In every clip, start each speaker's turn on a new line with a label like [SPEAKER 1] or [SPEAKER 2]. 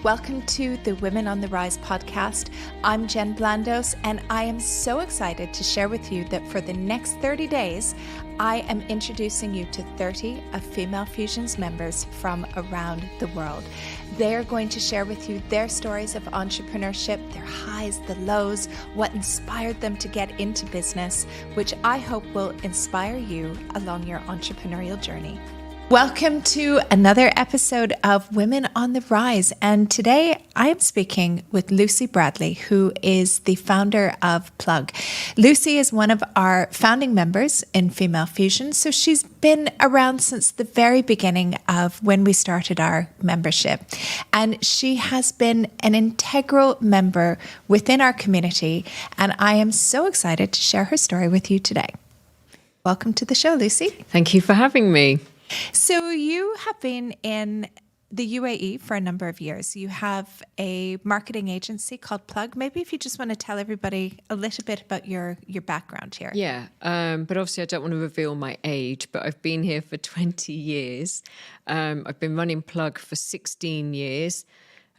[SPEAKER 1] Welcome to the Women on the Rise podcast. I'm Jen Blandos, and I am so excited to share with you that for the next 30 days, I am introducing you to 30 of Female Fusion's members from around the world. They're going to share with you their stories of entrepreneurship, their highs, the lows, what inspired them to get into business, which I hope will inspire you along your entrepreneurial journey. Welcome to another episode of Women on the Rise. And today I am speaking with Lucy Bradley, who is the founder of Plug. Lucy is one of our founding members in Female Fusion. So she's been around since the very beginning of when we started our membership. And she has been an integral member within our community. And I am so excited to share her story with you today. Welcome to the show, Lucy.
[SPEAKER 2] Thank you for having me.
[SPEAKER 1] So you have been in the UAE for a number of years. You have a marketing agency called Plug. Maybe if you just want to tell everybody a little bit about your background here.
[SPEAKER 2] Yeah, but obviously I don't want to reveal my age, but I've been here for 20 years. I've been running Plug for 16 years.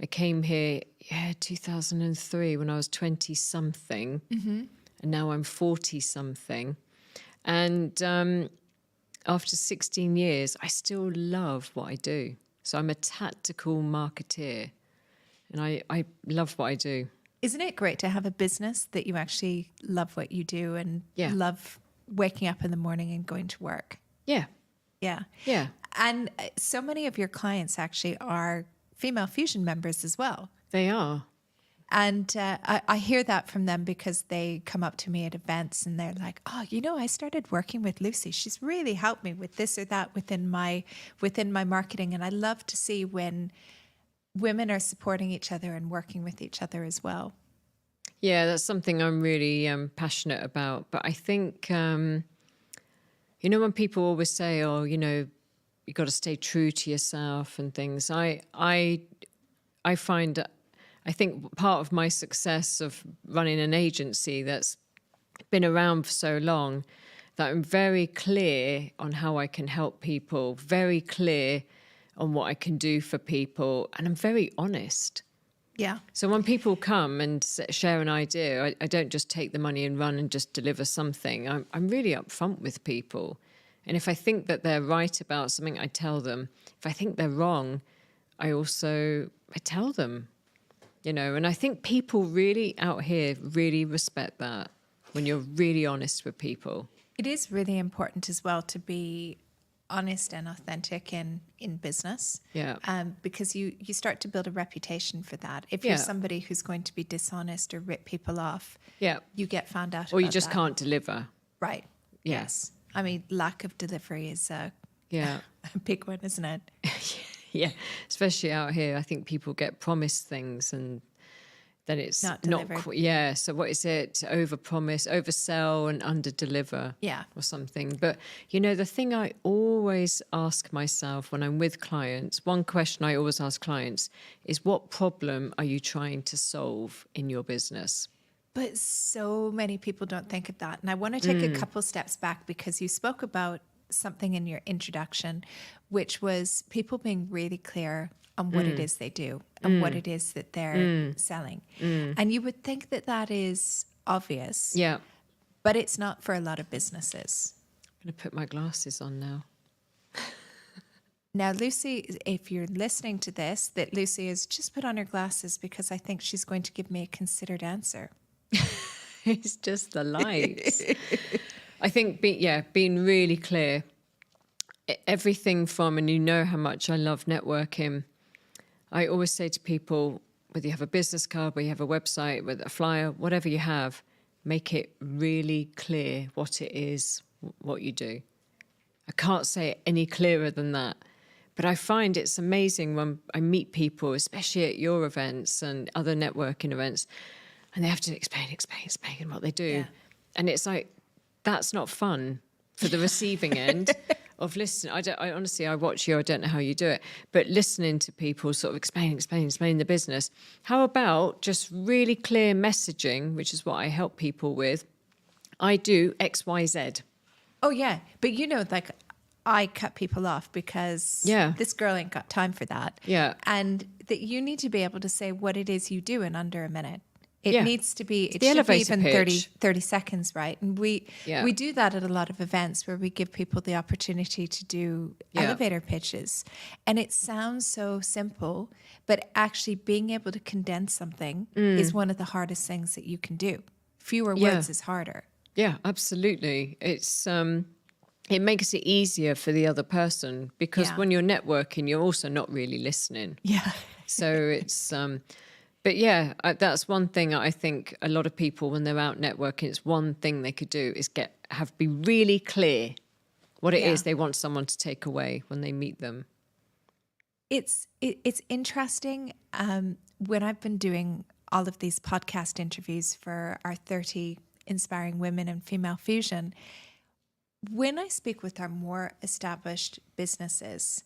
[SPEAKER 2] I came here, 2003 when I was 20-something, and now I'm 40-something. And after 16 years, I still love what I do. So I'm a tactical marketeer, and I love what I do.
[SPEAKER 1] Isn't it great to have a business that you actually love what you do and love waking up in the morning and going to work?
[SPEAKER 2] Yeah.
[SPEAKER 1] Yeah.
[SPEAKER 2] Yeah.
[SPEAKER 1] And so many of your clients actually are Female Fusion members as well.
[SPEAKER 2] They are.
[SPEAKER 1] And I hear that from them because they come up to me at events and they're like, oh, I started working with Lucy. She's really helped me with this or that within my marketing. And I love to see when women are supporting each other and working with each other as well.
[SPEAKER 2] Yeah, that's something I'm really passionate about. But I think, when people always say, oh, you got to stay true to yourself and things, I find I think part of my success of running an agency that's been around for so long, that I'm very clear on how I can help people, very clear on what I can do for people, and I'm very honest.
[SPEAKER 1] Yeah.
[SPEAKER 2] So when people come and share an idea, I don't just take the money and run and just deliver something. I'm really upfront with people. And if I think that they're right about something, I tell them. If I think they're wrong, I tell them. And I think people really out here really respect that when you're really honest with people.
[SPEAKER 1] It is really important as well to be honest and authentic in business.
[SPEAKER 2] Yeah.
[SPEAKER 1] Because you start to build a reputation for that. If you're somebody who's going to be dishonest or rip people off, you get found out.
[SPEAKER 2] Or you just can't deliver.
[SPEAKER 1] Right.
[SPEAKER 2] Yeah.
[SPEAKER 1] Yes. I mean, lack of delivery is a big one, isn't it?
[SPEAKER 2] Yeah, especially out here, I think people get promised things and then it's not so what is it? Overpromise, oversell and underdeliver.
[SPEAKER 1] Yeah.
[SPEAKER 2] Or something. But, the thing I always ask myself when I'm with clients, one question I always ask clients is, what problem are you trying to solve in your business?
[SPEAKER 1] But so many people don't think of that. And I want to take a couple steps back because you spoke about something in your introduction, which was people being really clear on what it is they do and what it is that they're selling. And you would think that that is obvious.
[SPEAKER 2] Yeah.
[SPEAKER 1] But it's not for a lot of businesses.
[SPEAKER 2] I'm going to put my glasses on now.
[SPEAKER 1] Now, Lucy, if you're listening to this, that Lucy has just put on her glasses because I think she's going to give me a considered answer.
[SPEAKER 2] It's just the lights. I think, being really clear, everything from, and how much I love networking. I always say to people, whether you have a business card, whether you have a website, whether a flyer, whatever you have, make it really clear what it is, what you do. I can't say it any clearer than that. But I find it's amazing when I meet people, especially at your events and other networking events, and they have to explain what they do. Yeah. And it's like, that's not fun for the receiving end of listening. I honestly, I watch you, I don't know how you do it, but listening to people sort of explain the business. How about just really clear messaging, which is what I help people with. I do X, Y, Z.
[SPEAKER 1] Oh, yeah. But I cut people off because this girl ain't got time for that.
[SPEAKER 2] Yeah.
[SPEAKER 1] And that you need to be able to say what it is you do in under a minute. It needs to be, it
[SPEAKER 2] the
[SPEAKER 1] should be
[SPEAKER 2] elevator
[SPEAKER 1] even
[SPEAKER 2] pitch.
[SPEAKER 1] 30 seconds, right? And we do that at a lot of events where we give people the opportunity to do elevator pitches. And it sounds so simple, but actually being able to condense something is one of the hardest things that you can do. Fewer words is harder.
[SPEAKER 2] Yeah, absolutely. It's it makes it easier for the other person because when you're networking, you're also not really listening.
[SPEAKER 1] Yeah.
[SPEAKER 2] So it's but that's one thing I think a lot of people when they're out networking, it's one thing they could do is be really clear what it is they want someone to take away when they meet them.
[SPEAKER 1] It's interesting when I've been doing all of these podcast interviews for our 30 Inspiring Women in Female Fusion. When I speak with our more established businesses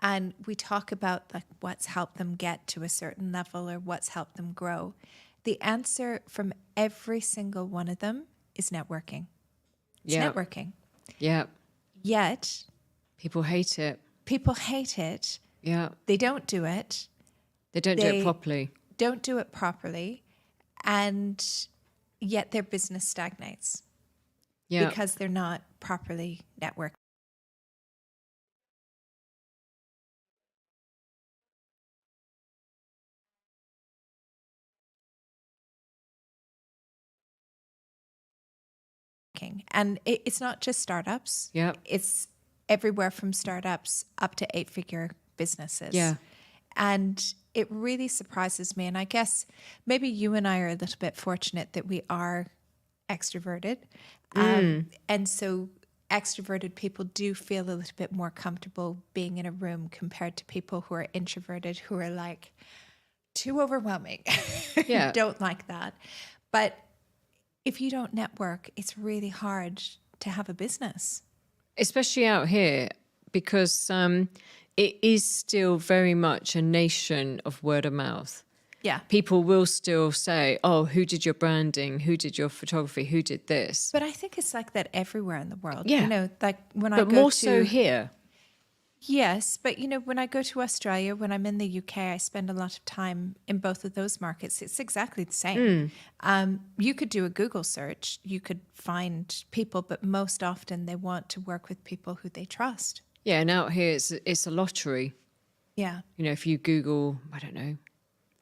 [SPEAKER 1] and we talk about like what's helped them get to a certain level or what's helped them grow, the answer from every single one of them is networking. It's networking.
[SPEAKER 2] Yeah.
[SPEAKER 1] Yet
[SPEAKER 2] people hate it.
[SPEAKER 1] People hate it.
[SPEAKER 2] Yeah.
[SPEAKER 1] They don't do it.
[SPEAKER 2] They don't do it properly.
[SPEAKER 1] Don't do it properly. And yet their business stagnates. Yeah. Because they're not properly networked. And it's not just startups.
[SPEAKER 2] Yeah.
[SPEAKER 1] It's everywhere from startups up to 8-figure businesses.
[SPEAKER 2] Yeah.
[SPEAKER 1] And it really surprises me. And I guess maybe you and I are a little bit fortunate that we are extroverted. And so extroverted people do feel a little bit more comfortable being in a room compared to people who are introverted, who are like too overwhelming.
[SPEAKER 2] Yeah.
[SPEAKER 1] Don't like that. But if you don't network, it's really hard to have a business.
[SPEAKER 2] Especially out here, because it is still very much a nation of word of mouth.
[SPEAKER 1] Yeah.
[SPEAKER 2] People will still say, oh, who did your branding? Who did your photography? Who did this?
[SPEAKER 1] But I think it's like that everywhere in the world.
[SPEAKER 2] Yeah.
[SPEAKER 1] You know, like when I go to...
[SPEAKER 2] But more so here.
[SPEAKER 1] Yes, but you know, when I go to Australia, when I'm in the UK, I spend a lot of time in both of those markets. It's exactly the same. You could do a Google search, you could find people, but most often they want to work with people who they trust.
[SPEAKER 2] Yeah, and out here it's a lottery.
[SPEAKER 1] Yeah.
[SPEAKER 2] You know, if you Google, I don't know,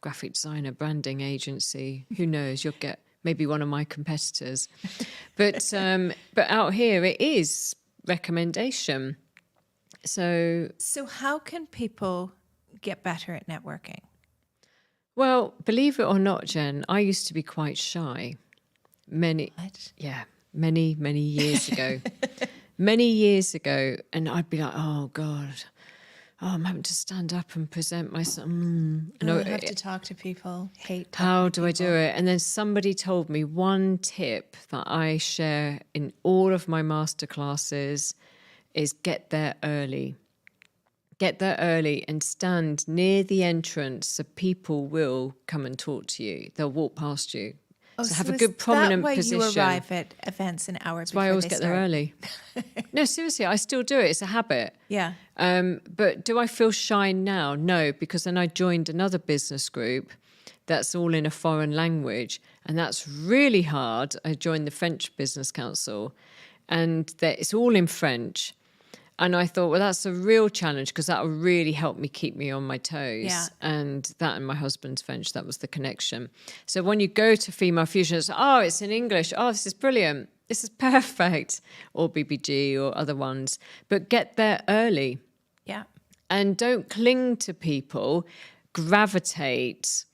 [SPEAKER 2] graphic designer, branding agency, who knows, you'll get maybe one of my competitors. But out here it is recommendation. So
[SPEAKER 1] how can people get better at networking?
[SPEAKER 2] Well, believe it or not, Jen, I used to be quite shy. Many years ago. Many years ago. And I'd be like, oh, God, I'm having to stand up and present myself.
[SPEAKER 1] I have to talk to people.
[SPEAKER 2] How do I do it? And then somebody told me one tip that I share in all of my masterclasses is get there early. Get there early and stand near the entrance so people will come and talk to you. They'll walk past you. So have a good prominent position.
[SPEAKER 1] That's why you arrive at events an hour before they start. That's why
[SPEAKER 2] I always get there early. No, seriously, I still do it. It's a habit.
[SPEAKER 1] Yeah.
[SPEAKER 2] But do I feel shy now? No, because then I joined another business group that's all in a foreign language, and that's really hard. I joined the French Business Council, and it's all in French. And I thought, well, that's a real challenge because that will really help me keep me on my toes.
[SPEAKER 1] Yeah.
[SPEAKER 2] And that and my husband's French, that was the connection. So when you go to Female Fusion, it's, oh, it's in English. Oh, this is brilliant. This is perfect. Or BBG or other ones. But get there early.
[SPEAKER 1] Yeah.
[SPEAKER 2] And don't cling to people. Gravitate.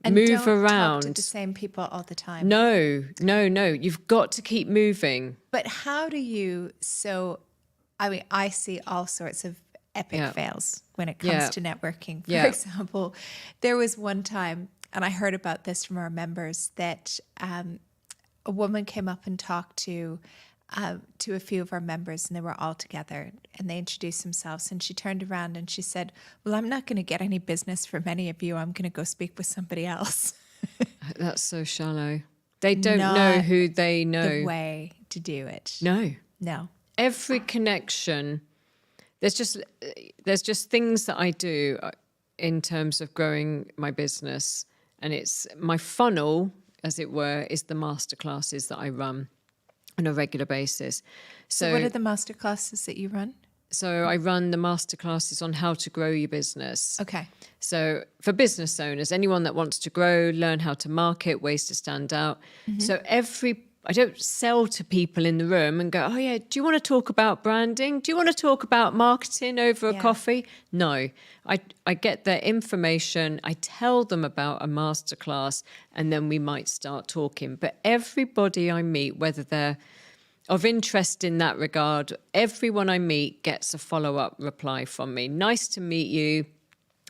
[SPEAKER 1] And
[SPEAKER 2] move
[SPEAKER 1] don't
[SPEAKER 2] around.
[SPEAKER 1] Talk to the same people all the time.
[SPEAKER 2] No. You've got to keep moving.
[SPEAKER 1] But how do you... I mean, I see all sorts of epic fails when it comes to networking. For example, there was one time, and I heard about this from our members, that a woman came up and talked to a few of our members, and they were all together, and they introduced themselves, and she turned around and she said, well, I'm not going to get any business from any of you. I'm going to go speak with somebody else.
[SPEAKER 2] That's so shallow. They don't know who they know.
[SPEAKER 1] The way to do it.
[SPEAKER 2] No.
[SPEAKER 1] No.
[SPEAKER 2] Every connection there's just things that I do in terms of growing my business, and it's my funnel, as it were, is the masterclasses that I run on a regular basis.
[SPEAKER 1] So what are the masterclasses that you run?
[SPEAKER 2] So I run the masterclasses on how to grow your business.
[SPEAKER 1] Okay.
[SPEAKER 2] So for business owners, anyone that wants to grow, learn how to market, ways to stand out. So I don't sell to people in the room and go, oh yeah, do you want to talk about branding? Do you want to talk about marketing over a coffee? No, I get their information. I tell them about a masterclass, and then we might start talking. But everybody I meet, whether they're of interest in that regard, everyone I meet gets a follow-up reply from me. Nice to meet you.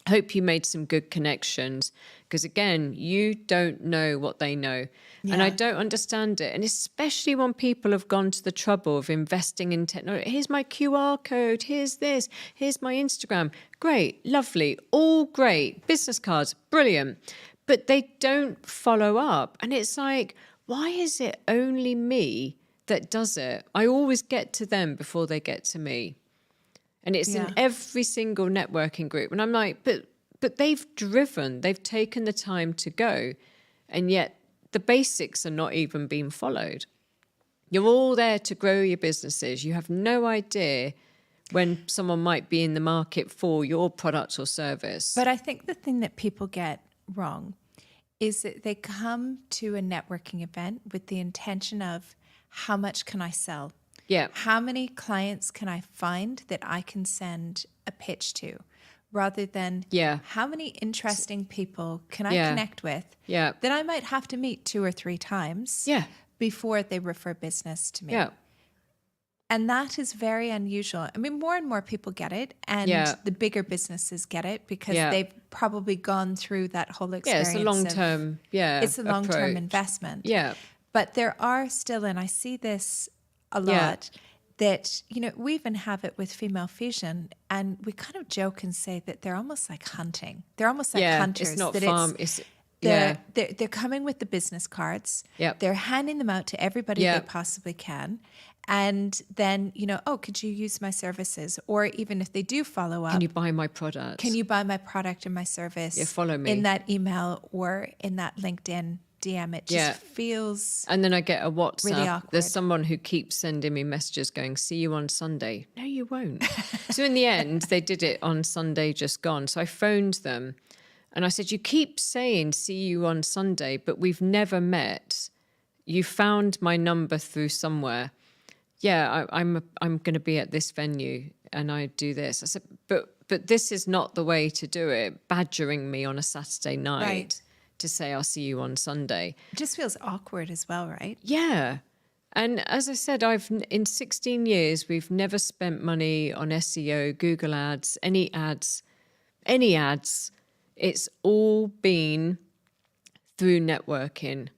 [SPEAKER 2] Hope you made some good connections. Because again, you don't know what they know. Yeah. And I don't understand it. And especially when people have gone to the trouble of investing in technology. Here's my QR code. Here's this. Here's my Instagram. Great. Lovely. All great. Business cards. Brilliant. But they don't follow up. And it's like, why is it only me that does it? I always get to them before they get to me. And it's in every single networking group. And I'm like, but they've taken the time to go. And yet the basics are not even being followed. You're all there to grow your businesses. You have no idea when someone might be in the market for your product or service.
[SPEAKER 1] But I think the thing that people get wrong is that they come to a networking event with the intention of, how much can I sell?
[SPEAKER 2] Yeah.
[SPEAKER 1] How many clients can I find that I can send a pitch to, rather than how many interesting people can I connect with that I might have to meet 2 or 3 times before they refer business to me. Yeah. And that is very unusual. I mean, more and more people get it, and the bigger businesses get it because they've probably gone through that whole experience.
[SPEAKER 2] Yeah, it's a long-term,
[SPEAKER 1] it's a long-term investment.
[SPEAKER 2] Yeah.
[SPEAKER 1] But there are still, and I see this a lot, that, you know, we even have it with Female Fusion, and we kind of joke and say that they're almost like hunting. They're almost like hunters.
[SPEAKER 2] It's not
[SPEAKER 1] that
[SPEAKER 2] farm.
[SPEAKER 1] They're coming with the business cards.
[SPEAKER 2] Yep.
[SPEAKER 1] They're handing them out to everybody they possibly can. And then, you know, oh, could you use my services? Or even if they do follow up.
[SPEAKER 2] Can you buy my product?
[SPEAKER 1] Can you buy my product or my service?
[SPEAKER 2] Yeah, follow me.
[SPEAKER 1] In that email or in that LinkedIn DM. It just feels
[SPEAKER 2] And then I get a WhatsApp.
[SPEAKER 1] Really awkward.
[SPEAKER 2] There's someone who keeps sending me messages going, see you on Sunday. No, you won't. So in the end, they did it on Sunday just gone. So I phoned them and I said, you keep saying see you on Sunday, but we've never met. You found my number through somewhere. Yeah, I'm going to be at this venue and I do this. I said, but this is not the way to do it. Badgering me on a Saturday night to say I'll see you on Sunday.
[SPEAKER 1] It just feels awkward as well, right?
[SPEAKER 2] Yeah. And as I said, in 16 years, we've never spent money on SEO, Google ads, any ads. It's all been through networking.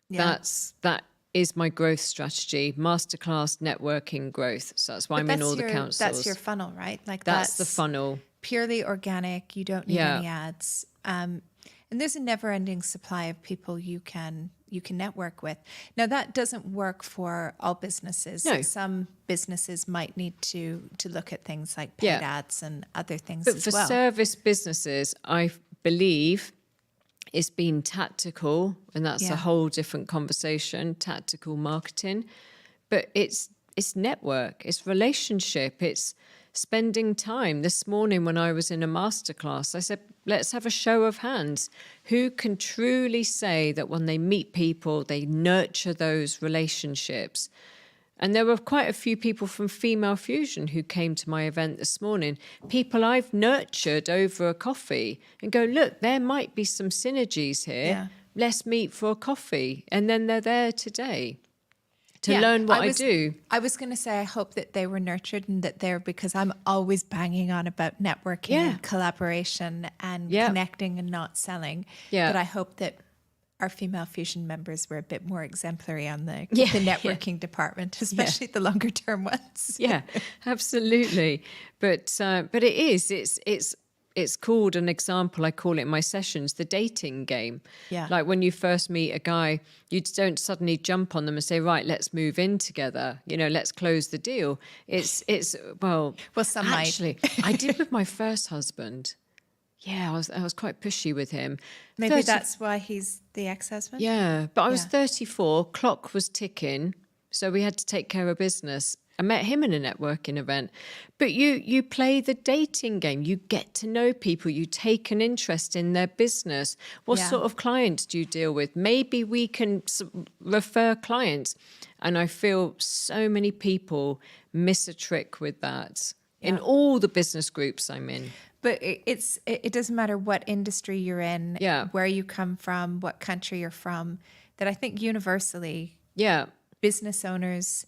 [SPEAKER 1] Yeah.
[SPEAKER 2] That is my growth strategy, masterclass networking growth. So that's why I'm in all the councils.
[SPEAKER 1] That's your funnel, right? Like
[SPEAKER 2] that's the funnel.
[SPEAKER 1] Purely organic. You don't need any ads. And there's a never-ending supply of people you can network with. Now that doesn't work for all businesses.
[SPEAKER 2] No.
[SPEAKER 1] Some businesses might need to look at things like paid ads and other things
[SPEAKER 2] but
[SPEAKER 1] as
[SPEAKER 2] for
[SPEAKER 1] well.
[SPEAKER 2] Service businesses, I believe it's been tactical, and that's a whole different conversation, tactical marketing. But it's network, it's relationship, it's spending time. This morning when I was in a masterclass, I said, let's have a show of hands. Who can truly say that when they meet people, they nurture those relationships? And there were quite a few people from Female Fusion who came to my event this morning, people I've nurtured over a coffee, and go, look, there might be some synergies here. Yeah. Let's meet for a coffee. And then they're there today to learn what I do.
[SPEAKER 1] I was going to say, I hope that they were nurtured and that they're, because I'm always banging on about networking and collaboration and connecting and not selling. Yeah. But I hope that our Female Fusion members were a bit more exemplary on the networking department, especially the longer term ones.
[SPEAKER 2] Yeah, absolutely. But it is, it's called an example. I call it in my sessions, the dating game.
[SPEAKER 1] Yeah.
[SPEAKER 2] Like when you first meet a guy, you don't suddenly jump on them and say, right, let's move in together. You know, let's close the deal. It's well,
[SPEAKER 1] some
[SPEAKER 2] actually, I did with my first husband. Yeah, I was quite pushy with him.
[SPEAKER 1] Maybe that's why he's the ex-husband?
[SPEAKER 2] Yeah, but I was 34, clock was ticking, so we had to take care of business. I met him in a networking event. But you play the dating game. You get to know people. You take an interest in their business. What sort of clients do you deal with? Maybe we can refer clients. And I feel so many people miss a trick with that in all the business groups I'm in.
[SPEAKER 1] But it doesn't matter what industry you're in, where you come from, what country you're from, that I think universally, business owners,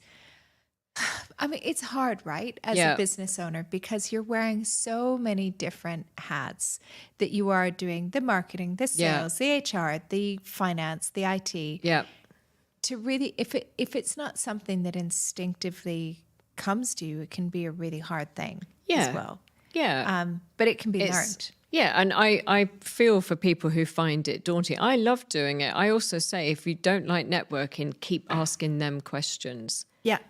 [SPEAKER 1] I mean, it's hard, right? As a business owner, because you're wearing so many different hats that you are doing the marketing, the sales, the HR, the finance, the IT.
[SPEAKER 2] Yeah.
[SPEAKER 1] To really, if it's not something that instinctively comes to you, it can be a really hard thing as well.
[SPEAKER 2] Yeah.
[SPEAKER 1] But it can be learned.
[SPEAKER 2] Yeah, and I feel for people who find it daunting. I love doing it. I also say, if you don't like networking, keep asking them questions.
[SPEAKER 1] Yeah.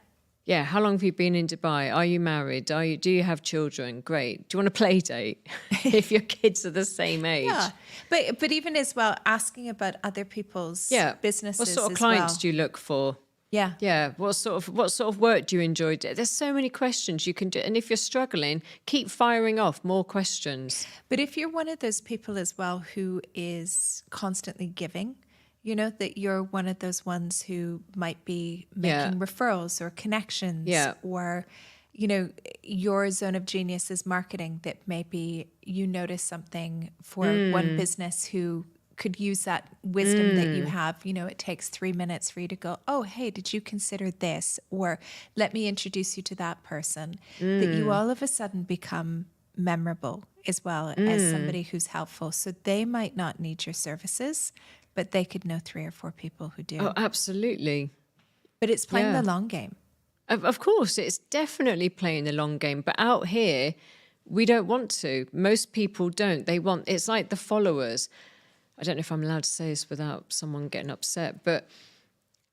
[SPEAKER 2] Yeah, how long have you been in Dubai? Are you married? Do you have children? Great. Do you want a play date? If your kids are the same age.
[SPEAKER 1] Yeah, but even as well, asking about other people's businesses.
[SPEAKER 2] What sort of clients do you look for?
[SPEAKER 1] Yeah.
[SPEAKER 2] Yeah. What sort of work do you enjoy? There's so many questions you can do. And if you're struggling, keep firing off more questions.
[SPEAKER 1] But if you're one of those people as well who is constantly giving, you know, that you're one of those ones who might be making referrals or connections or, you know, your zone of genius is marketing, that maybe you notice something for one business who could use that wisdom that you have. You know, it takes 3 minutes for you to go, oh, hey, did you consider this? Or let me introduce you to that person. That you all of a sudden become memorable as well as somebody who's helpful. So they might not need your services, but they could know 3 or 4 people who do.
[SPEAKER 2] Oh, absolutely.
[SPEAKER 1] But it's playing the long game.
[SPEAKER 2] Of course, it's definitely playing the long game. But out here, we don't want to. Most people don't. It's like the followers. I don't know if I'm allowed to say this without someone getting upset, but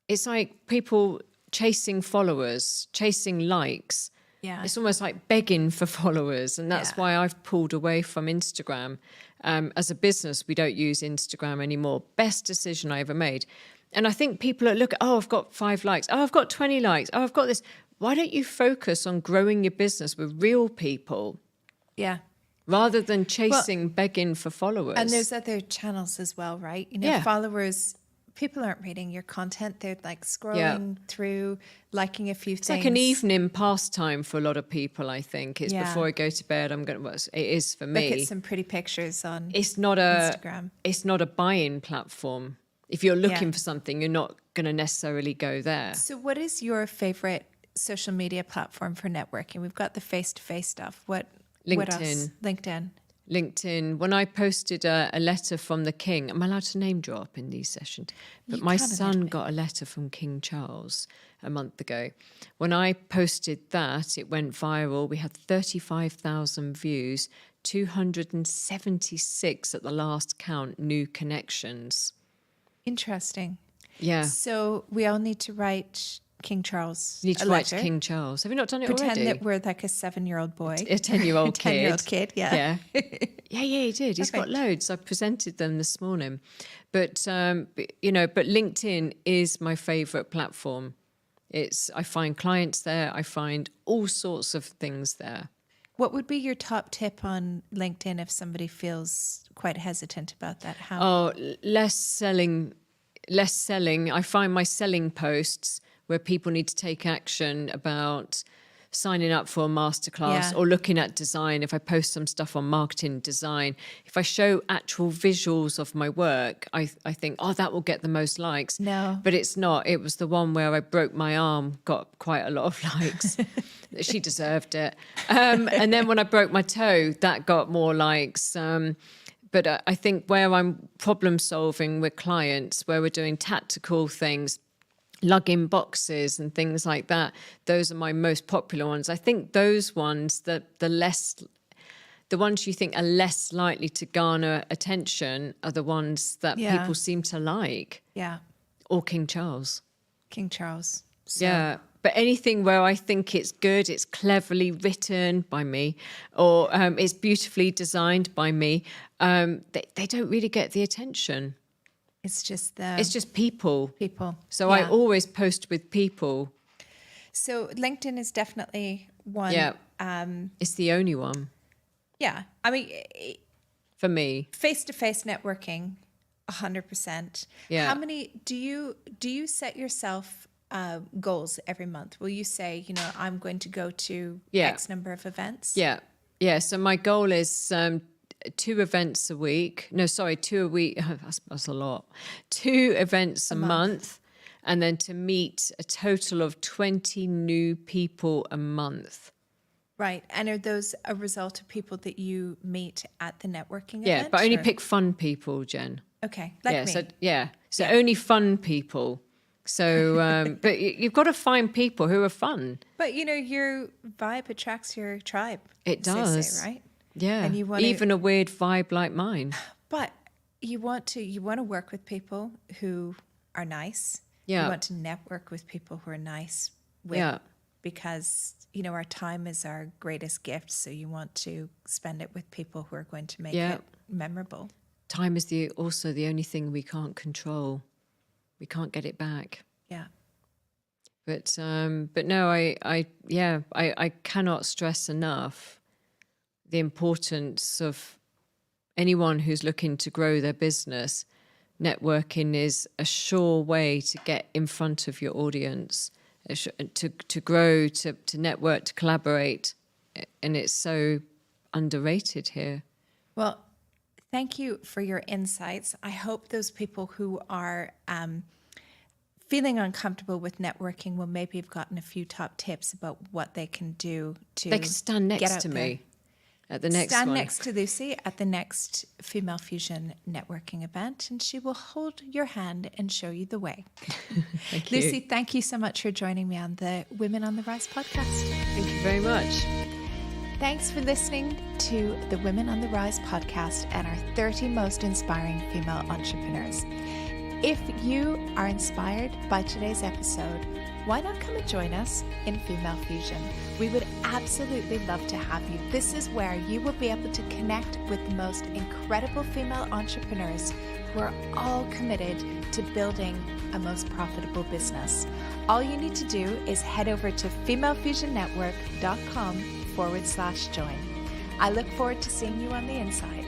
[SPEAKER 2] it's like people chasing followers, chasing likes.
[SPEAKER 1] Yeah.
[SPEAKER 2] It's almost like begging for followers. And that's why I've pulled away from Instagram. As a business, we don't use Instagram anymore. Best decision I ever made. And I think people look at, oh, I've got 5 likes. Oh, I've got 20 likes. Oh, I've got this. Why don't you focus on growing your business with real people?
[SPEAKER 1] Yeah.
[SPEAKER 2] Rather than chasing, begging for followers.
[SPEAKER 1] And there's other channels as well, right? You know, followers, people aren't reading your content. They're like scrolling through, liking a few things.
[SPEAKER 2] It's like an evening pastime for a lot of people, I think. It's before I go to bed, it is for me.
[SPEAKER 1] Look at some pretty pictures on
[SPEAKER 2] Instagram. It's not a buying platform. If you're looking for something, you're not going to necessarily go there.
[SPEAKER 1] So what is your favorite social media platform for networking? We've got the face-to-face stuff. What else? LinkedIn. When I posted a letter from the King, am I allowed to name drop in these sessions? But my son got a letter from King Charles a month ago. When I posted that, it went viral. We had 35,000 views, 276 at the last count, new connections. Interesting.
[SPEAKER 2] Yeah.
[SPEAKER 1] So we all need to write King Charles
[SPEAKER 2] You need to write to King Charles. Have you not done it already?
[SPEAKER 1] Pretend that we're like a 7-year-old boy.
[SPEAKER 2] A 10-year-old kid.
[SPEAKER 1] 10-year-old kid, yeah.
[SPEAKER 2] Yeah, he did. He's got loads. I presented them this morning. But, you know, but LinkedIn is my favourite platform. I find clients there. I find all sorts of things there.
[SPEAKER 1] What would be your top tip on LinkedIn if somebody feels quite hesitant about that?
[SPEAKER 2] Less selling. I find my selling posts where people need to take action about signing up for a masterclass or looking at design. If I post some stuff on marketing design, if I show actual visuals of my work, I think, that will get the most likes.
[SPEAKER 1] No.
[SPEAKER 2] But it's not. It was the one where I broke my arm, got quite a lot of likes. She deserved it. And then when I broke my toe, that got more likes. But I think where I'm problem solving with clients, where we're doing tactical things, lugging boxes and things like that, those are my most popular ones. I think those ones, the the ones you think are less likely to garner attention are the ones that people seem to like.
[SPEAKER 1] Yeah.
[SPEAKER 2] Or King Charles.
[SPEAKER 1] King Charles. So.
[SPEAKER 2] Yeah. But anything where I think it's good, it's cleverly written by me, or it's beautifully designed by me, they don't really get the attention.
[SPEAKER 1] It's just people. People.
[SPEAKER 2] So I always post with people.
[SPEAKER 1] So LinkedIn is definitely one.
[SPEAKER 2] Yeah. It's the only one.
[SPEAKER 1] Yeah. I mean,
[SPEAKER 2] for me,
[SPEAKER 1] face-to-face networking, 100%.
[SPEAKER 2] Yeah.
[SPEAKER 1] How many do you set yourself goals every month? Will you say, I'm going to go to X number of events?
[SPEAKER 2] Yeah. Yeah. So my goal is 2 events a week. No, sorry, 2 a week. That's a lot. 2 events a month. And then to meet a total of 20 new people a month.
[SPEAKER 1] Right. And are those a result of people that you meet at the networking event?
[SPEAKER 2] Yeah, but I only pick fun people, Jen.
[SPEAKER 1] Okay. Like me.
[SPEAKER 2] So only fun people. So, but you've got to find people who are fun.
[SPEAKER 1] But, your vibe attracts your tribe.
[SPEAKER 2] It does.
[SPEAKER 1] They say, right?
[SPEAKER 2] Yeah.
[SPEAKER 1] And you want
[SPEAKER 2] even a weird vibe like mine.
[SPEAKER 1] But you want to work with people who are nice.
[SPEAKER 2] Yeah.
[SPEAKER 1] You want to network with people who are nice. Because, our time is our greatest gift. So you want to spend it with people who are going to make it memorable. Time
[SPEAKER 2] is also the only thing we can't control. We can't get it back.
[SPEAKER 1] Yeah.
[SPEAKER 2] But no, I cannot stress enough the importance of anyone who's looking to grow their business. Networking is a sure way to get in front of your audience, to grow, to network, to collaborate. And it's so underrated here.
[SPEAKER 1] Well, thank you for your insights. I hope those people who are feeling uncomfortable with networking will maybe have gotten a few top tips about what they can do to
[SPEAKER 2] They can stand next to me at the next one.
[SPEAKER 1] Stand next to Lucy at the next Female Fusion networking event, and she will hold your hand and show you the way.
[SPEAKER 2] Thank you.
[SPEAKER 1] Lucy, thank you so much for joining me on the Women on the Rise podcast.
[SPEAKER 2] Thank you very much.
[SPEAKER 1] Thanks for listening to the Women on the Rise podcast and our 30 most inspiring female entrepreneurs. If you are inspired by today's episode, why not come and join us in Female Fusion? We would absolutely love to have you. This is where you will be able to connect with the most incredible female entrepreneurs who are all committed to building a most profitable business. All you need to do is head over to femalefusionnetwork.com/join. I look forward to seeing you on the inside.